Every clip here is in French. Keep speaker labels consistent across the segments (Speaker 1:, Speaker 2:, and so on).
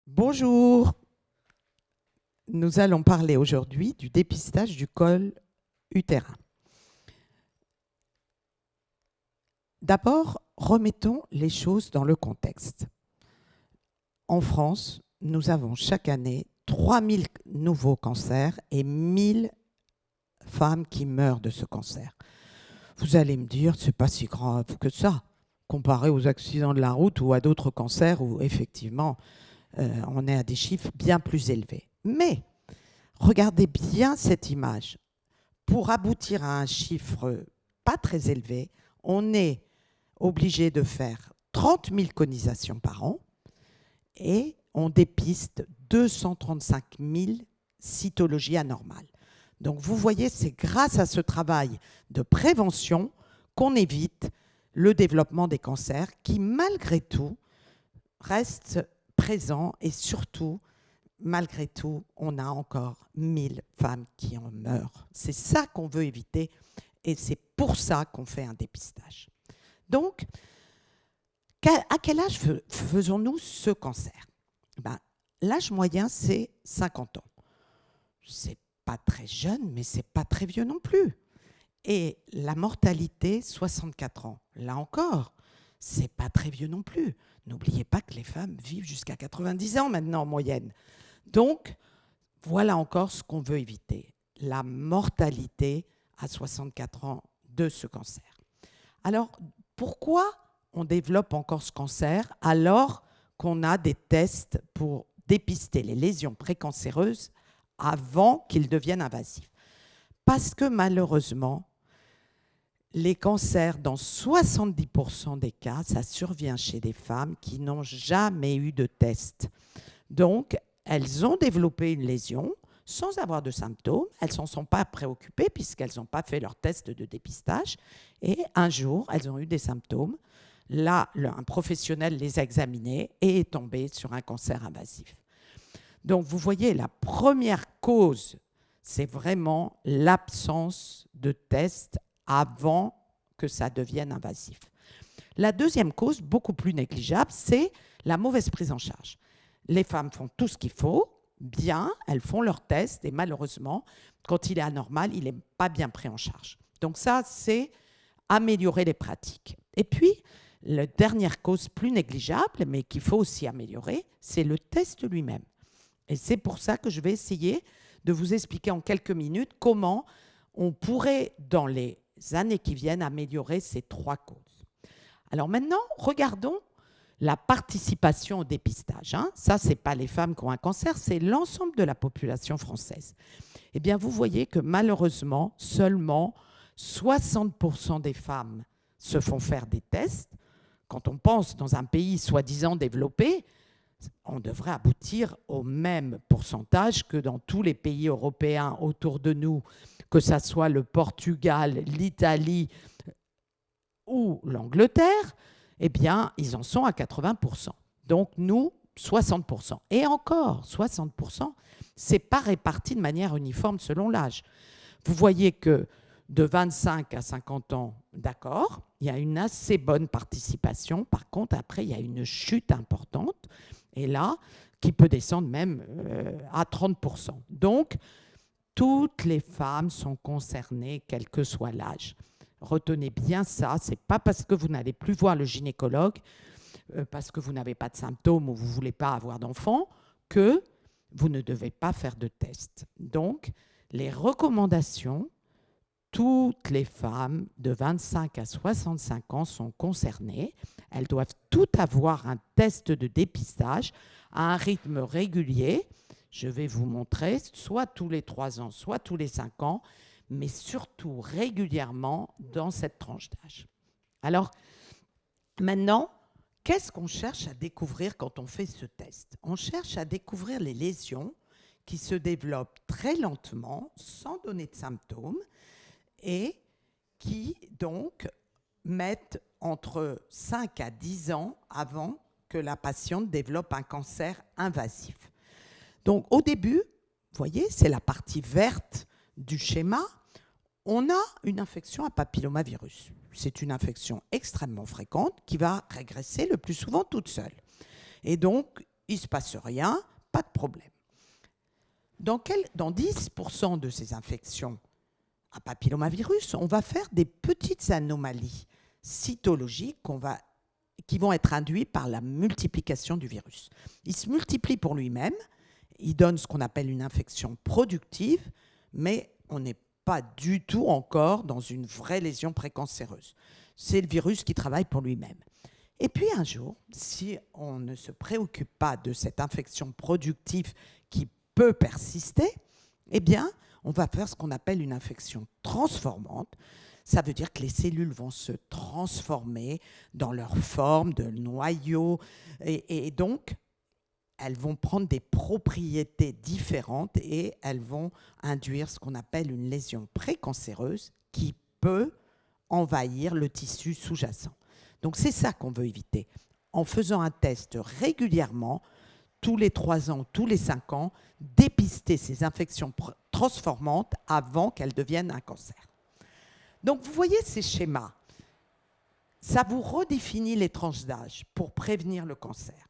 Speaker 1: Bonjour, nous allons parler aujourd'hui du dépistage du col utérin. D'abord, remettons les choses dans le contexte. En France, nous avons chaque année 3000 nouveaux cancers et 1000 femmes qui meurent de ce cancer. Vous allez me dire, c'est pas si grave que ça, comparé aux accidents de la route ou à d'autres cancers où effectivement on est à des chiffres bien plus élevés. Mais regardez bien cette image. Pour aboutir à un chiffre pas très élevé, on est obligé de faire 30 000 conisations par an et on dépiste 235 000 cytologies anormales. Donc vous voyez, c'est grâce à ce travail de prévention qu'on évite le développement des cancers qui, malgré tout, restent présents et surtout, malgré tout, on a encore 1000 femmes qui en meurent. C'est ça qu'on veut éviter et c'est pour ça qu'on fait un dépistage. Donc, à quel âge faisons-nous ce cancer? L'âge moyen, c'est 50 ans. C'est pas très jeune, mais c'est pas très vieux non plus. Et la mortalité, 64 ans. Là encore, c'est pas très vieux non plus. N'oubliez pas que les femmes vivent jusqu'à 90 ans maintenant en moyenne. Donc, voilà encore ce qu'on veut éviter, la mortalité à 64 ans de ce cancer. Alors, pourquoi on développe encore ce cancer alors qu'on a des tests pour dépister les lésions précancéreuses avant qu'ils deviennent invasifs? Parce que malheureusement, les cancers, dans 70% des cas, ça survient chez des femmes qui n'ont jamais eu de test. Donc, elles ont développé une lésion sans avoir de symptômes. Elles ne s'en sont pas préoccupées puisqu'elles n'ont pas fait leur test de dépistage. Et un jour, elles ont eu des symptômes. Là, un professionnel les a examinés et est tombé sur un cancer invasif. Donc, vous voyez, la première cause, c'est vraiment l'absence de test avant que ça devienne invasif. La deuxième cause, beaucoup plus négligeable, c'est la mauvaise prise en charge. Les femmes font tout ce qu'il faut, bien, elles font leur test et malheureusement, quand il est anormal, il n'est pas bien pris en charge. Donc ça, c'est améliorer les pratiques. Et puis, la dernière cause plus négligeable, mais qu'il faut aussi améliorer, c'est le test lui-même. Et c'est pour ça que je vais essayer de vous expliquer en quelques minutes comment on pourrait, dans les années qui viennent, améliorer ces trois causes. Alors maintenant, regardons la participation au dépistage. Ça, ce n'est pas les femmes qui ont un cancer, c'est l'ensemble de la population française. Eh bien, vous voyez que malheureusement, seulement 60% des femmes se font faire des tests. Quand on pense dans un pays soi-disant développé, on devrait aboutir au même pourcentage que dans tous les pays européens autour de nous, que ce soit le Portugal, l'Italie ou l'Angleterre. Eh bien, ils en sont à 80%. Donc, nous, 60%. Et encore, 60%, ce n'est pas réparti de manière uniforme selon l'âge. Vous voyez que de 25 à 50 ans, d'accord, il y a une assez bonne participation. Par contre, après, il y a une chute importante. Et là, qui peut descendre même à 30%. Donc, toutes les femmes sont concernées, quel que soit l'âge. Retenez bien ça, ce n'est pas parce que vous n'allez plus voir le gynécologue, parce que vous n'avez pas de symptômes ou vous ne voulez pas avoir d'enfant, que vous ne devez pas faire de test. Donc, les recommandations, toutes les femmes de 25 à 65 ans sont concernées. Elles doivent toutes avoir un test de dépistage à un rythme régulier. Je vais vous montrer, soit tous les 3 ans, soit tous les 5 ans, mais surtout régulièrement dans cette tranche d'âge. Alors, maintenant, qu'est-ce qu'on cherche à découvrir quand on fait ce test? On cherche à découvrir les lésions qui se développent très lentement, sans donner de symptômes, et qui, donc, mettent entre 5 à 10 ans avant que la patiente développe un cancer invasif. Donc, au début, vous voyez, c'est la partie verte du schéma. On a une infection à papillomavirus. C'est une infection extrêmement fréquente qui va régresser le plus souvent toute seule. Et donc, il ne se passe rien, pas de problème. Dans 10% de ces infections à papillomavirus, on va faire des petites anomalies cytologiques qui vont être induites par la multiplication du virus. Il se multiplie pour lui-même, il donne ce qu'on appelle une infection productive, mais on n'est pas du tout encore dans une vraie lésion précancéreuse. C'est le virus qui travaille pour lui-même. Et puis un jour, si on ne se préoccupe pas de cette infection productive qui peut persister, eh bien, on va faire ce qu'on appelle une infection transformante. Ça veut dire que les cellules vont se transformer dans leur forme de noyau et donc elles vont prendre des propriétés différentes et elles vont induire ce qu'on appelle une lésion précancéreuse qui peut envahir le tissu sous-jacent. Donc c'est ça qu'on veut éviter. En faisant un test régulièrement, tous les 3 ans, tous les 5 ans, dépister ces infections transformantes avant qu'elles deviennent un cancer. Donc vous voyez ces schémas, ça vous redéfinit les tranches d'âge pour prévenir le cancer.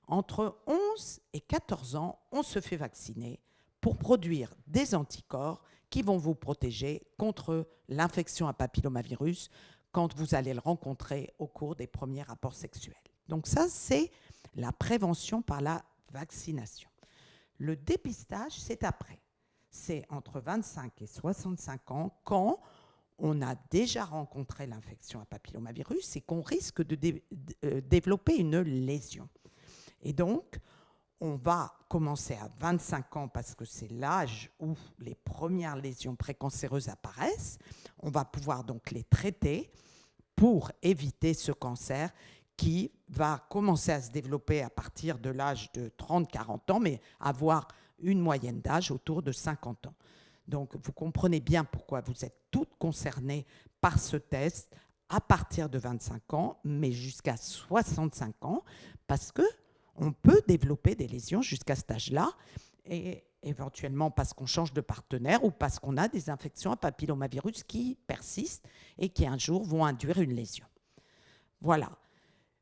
Speaker 1: Entre 11 et 14 ans, on se fait vacciner pour produire des anticorps qui vont vous protéger contre l'infection à papillomavirus quand vous allez le rencontrer au cours des premiers rapports sexuels. Donc ça, c'est la prévention par la vaccination. Le dépistage, c'est après. C'est entre 25 et 65 ans quand on a déjà rencontré l'infection à papillomavirus et qu'on risque de développer une lésion. Et donc, on va commencer à 25 ans parce que c'est l'âge où les premières lésions précancéreuses apparaissent. On va pouvoir donc les traiter pour éviter ce cancer qui va commencer à se développer à partir de l'âge de 30-40 ans, mais avoir une moyenne d'âge autour de 50 ans. Donc, vous comprenez bien pourquoi vous êtes toutes concernées par ce test à partir de 25 ans, mais jusqu'à 65 ans, parce qu'on peut développer des lésions jusqu'à cet âge-là, et éventuellement parce qu'on change de partenaire ou parce qu'on a des infections à papillomavirus qui persistent et qui un jour vont induire une lésion. Voilà.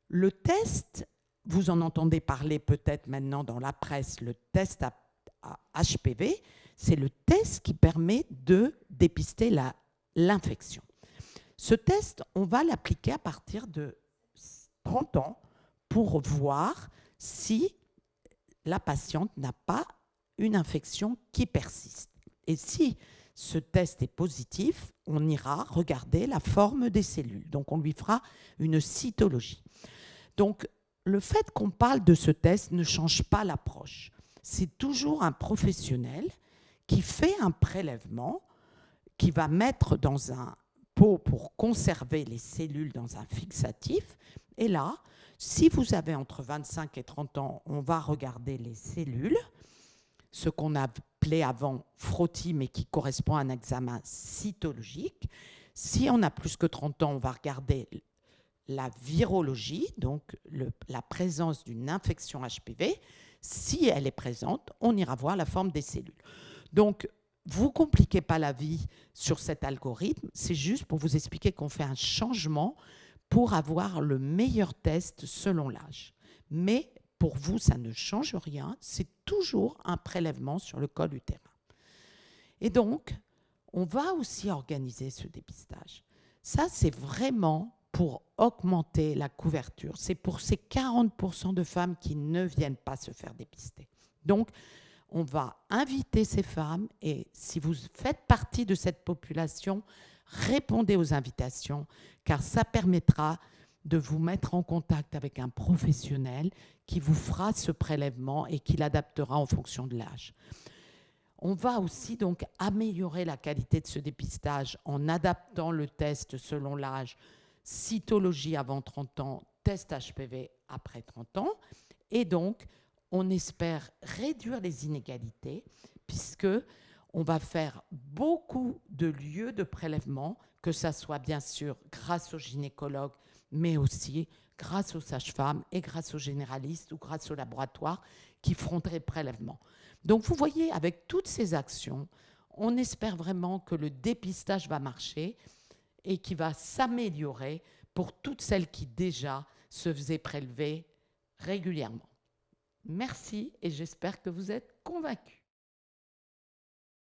Speaker 1: Le test, vous en entendez parler peut-être maintenant dans la presse, le test à HPV, c'est le test qui permet de dépister l'infection. Ce test, on va l'appliquer à partir de 30 ans pour voir si la patiente n'a pas une infection qui persiste. Et si ce test est positif, on ira regarder la forme des cellules. Donc, on lui fera une cytologie. Donc, le fait qu'on parle de ce test ne change pas l'approche. C'est toujours un professionnel qui fait un prélèvement, qui va mettre dans un pot pour conserver les cellules dans un fixatif. Et là, si vous avez entre 25 et 30 ans, on va regarder les cellules, ce qu'on appelait avant frottis, mais qui correspond à un examen cytologique. Si on a plus que 30 ans, on va regarder la virologie, donc la présence d'une infection HPV. Si elle est présente, on ira voir la forme des cellules. Donc, vous ne compliquez pas la vie sur cet algorithme, c'est juste pour vous expliquer qu'on fait un changement pour avoir le meilleur test selon l'âge. Mais pour vous, ça ne change rien, c'est toujours un prélèvement sur le col utérin. Et donc, on va aussi organiser ce dépistage. Ça, c'est vraiment pour augmenter la couverture. C'est pour ces 40% de femmes qui ne viennent pas se faire dépister. Donc, on va inviter ces femmes et si vous faites partie de cette population, répondez aux invitations car ça permettra de vous mettre en contact avec un professionnel qui vous fera ce prélèvement et qui l'adaptera en fonction de l'âge. On va aussi donc améliorer la qualité de ce dépistage en adaptant le test selon l'âge, cytologie avant 30 ans, test HPV après 30 ans. Et donc, on espère réduire les inégalités puisque on va faire beaucoup de lieux de prélèvement, que ça soit bien sûr grâce aux gynécologues, mais aussi grâce aux sages-femmes et grâce aux généralistes ou grâce aux laboratoires qui feront des prélèvements. Donc vous voyez, avec toutes ces actions, on espère vraiment que le dépistage va marcher et qui va s'améliorer pour toutes celles qui déjà se faisaient prélever régulièrement.
Speaker 2: Merci et j'espère que vous êtes convaincus.